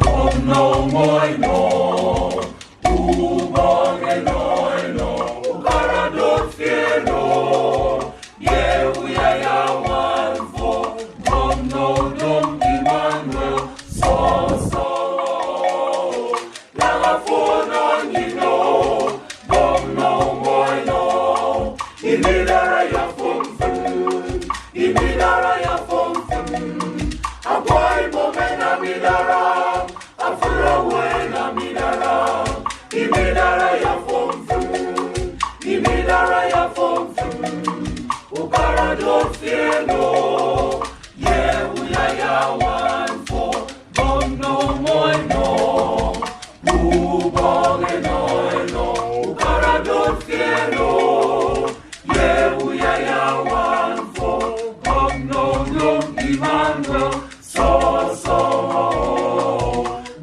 no moi no ubonge no ukara do fieno ye uya ya wanfo no dom Emmanuel so la fono ni no no moi no imidara ya fom akwai momena midara afro wena midara imidara ya fom ukara do fieno ye uya ya wan fo no moi no ubonge no ukara do fieno ye uya ya wan fo no dom Emmanuel so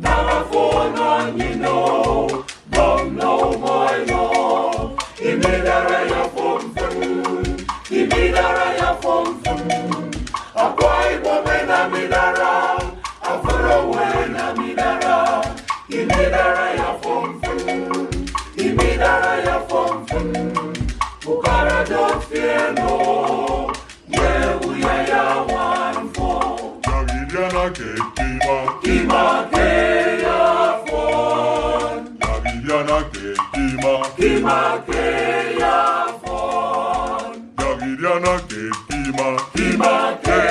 na fono ni no moi no imidara ya fom akwai momena midara afro wena midara imidara ya fom ukara do fieno ye uya ya wan fo Davidiana que Kima ke ya fon Davidiana que Kima ke ya fon Davidiana que Kima ke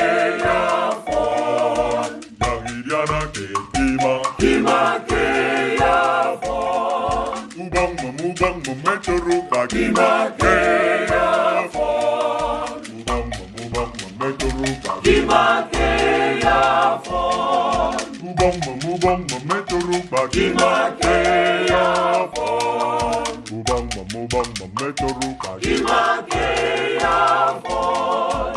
ya fon Davidiana que Kima ke ya fon Mubang metoruka Kima ke ya fon Mubang metoruka Kima ke ya fon Mubang metoruka Kima ke ya fon Mubang metoruka Kima ke ya fon